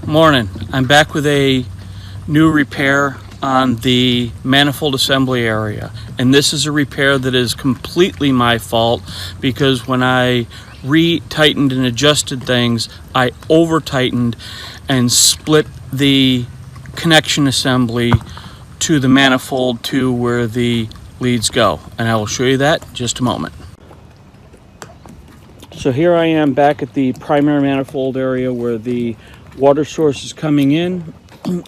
Morning. I'm back with a new repair on the manifold assembly area, and this is a repair that is completely my fault because when I re-tightened and adjusted things, I over-tightened and split the connection assembly to the manifold to where the leads go, and I will show you that in just a moment. So here I am back at the primary manifold area where the water source is coming in,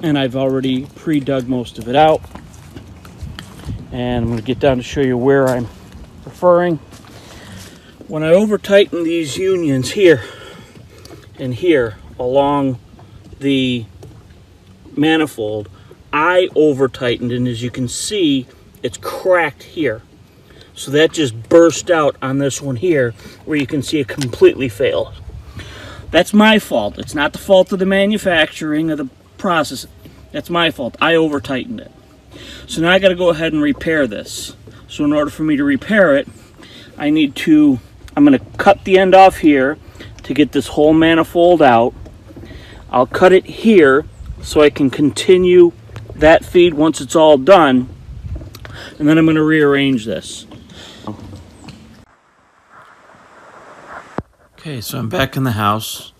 and I've already pre-dug most of it out. And I'm going to get down to show you where I'm referring. When I over tighten these unions here and here along the manifold, I over tightened, and as you can see, it's cracked here. So that just burst out on this one here, where you can see it completely failed. That's my fault. It's not the fault of the manufacturing of the process. That's my fault. I over tightened it. So now I got to go ahead and repair this. So in order for me to repair it, I'm going to cut the end off here to get this whole manifold out. I'll cut it here so I can continue that feed once it's all done. And then I'm going to rearrange this. Okay, so I'm back in the house.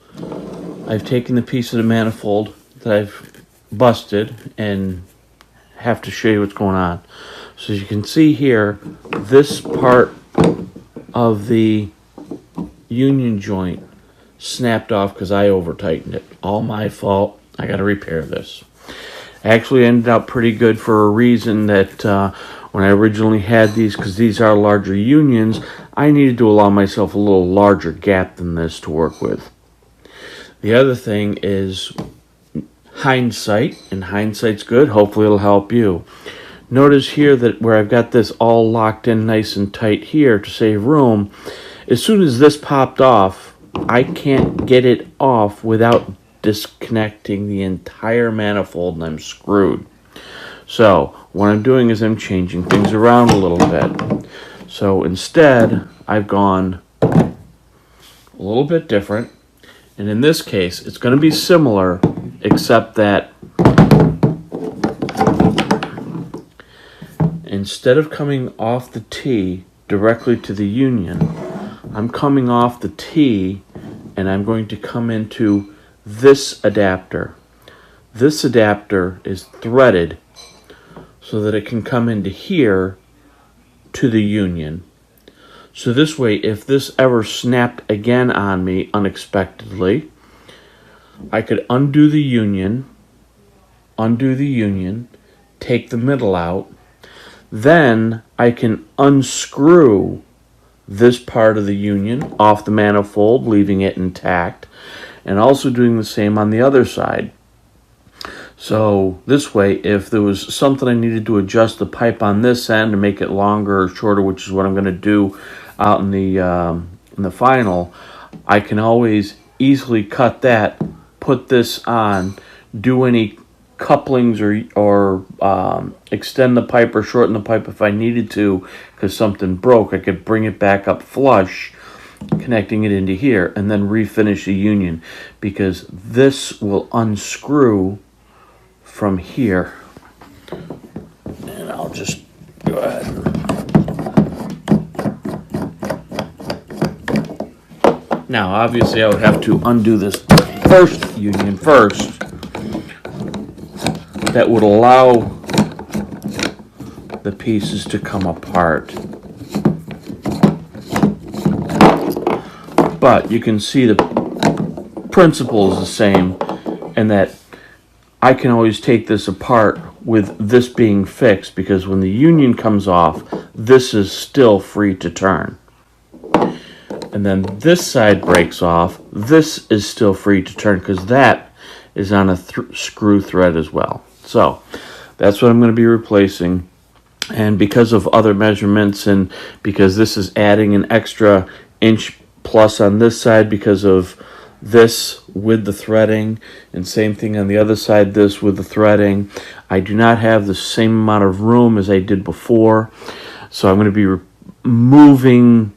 I've taken the piece of the manifold that I've busted and have to show you what's going on. So as you can see here, this part of the union joint snapped off because I over tightened it. All my fault. I got to repair this. Actually ended up pretty good for a reason that when I originally had these, because these are larger unions, I needed to allow myself a little larger gap than this to work with. The other thing is hindsight, and hindsight's good. Hopefully it'll help you. Notice here that where I've got this all locked in nice and tight here to save room, as soon as this popped off, I can't get it off without disconnecting the entire manifold, and I'm screwed. So what I'm doing is I'm changing things around a little bit. So instead, I've gone a little bit different. And in this case, it's going to be similar, except that instead of coming off the T directly to the union, I'm coming off the T and I'm going to come into this adapter. This adapter is threaded so that it can come into here to the union. So this way, if this ever snapped again on me unexpectedly, I could undo the union, take the middle out, then I can unscrew this part of the union off the manifold, leaving it intact, and also doing the same on the other side. So this way, if there was something I needed to adjust the pipe on this end to make it longer or shorter, which is what I'm going to do out in the final, I can always easily cut that, put this on, do any couplings or extend the pipe or shorten the pipe if I needed to because something broke. I could bring it back up flush, connecting it into here, and then refinish the union, because this will unscrew from here. And I'll just go ahead. Now, obviously, I would have to undo this first union first. That would allow the pieces to come apart. But you can see the principle is the same, and that I can always take this apart with this being fixed, because when the union comes off, this is still free to turn. And then this side breaks off, this is still free to turn because that is on a screw thread as well. So that's what I'm going to be replacing. And because of other measurements, and because this is adding an extra inch plus on this side because of this with the threading, and same thing on the other side, this with the threading, I do not have the same amount of room as I did before. So I'm going to be moving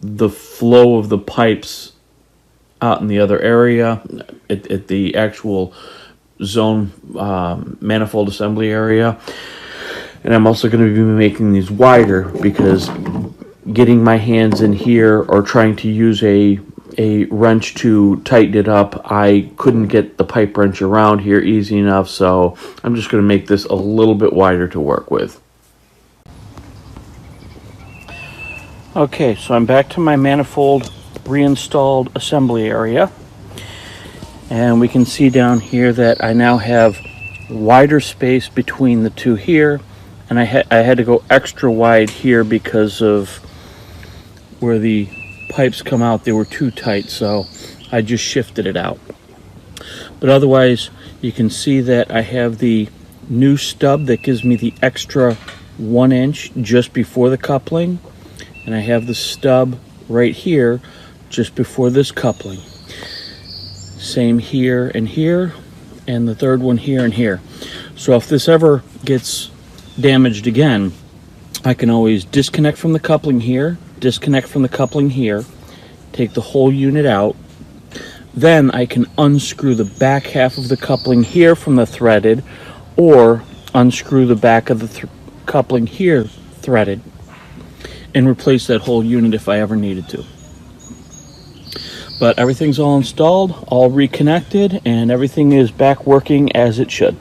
the flow of the pipes out in the other area at the actual zone manifold assembly area. And I'm also going to be making these wider because getting my hands in here or trying to use a wrench to tighten it up, I couldn't get the pipe wrench around here easy enough, so I'm just going to make this a little bit wider to work with. Okay, so I'm back to my manifold reinstalled assembly area, and we can see down here that I now have wider space between the two here, and I had to go extra wide here because of where the pipes come out. They were too tight, so I just shifted it out. But otherwise, you can see that I have the new stub that gives me the extra 1 inch just before the coupling, and I have the stub right here just before this coupling. Same here, and the third one here and here. So if this ever gets damaged again, I can always disconnect from the coupling here, disconnect from the coupling here, take the whole unit out. Then I can unscrew the back half of the coupling here from the threaded, or unscrew the back of the coupling here threaded, and replace that whole unit if I ever needed to. But everything's all installed, all reconnected, and everything is back working as it should.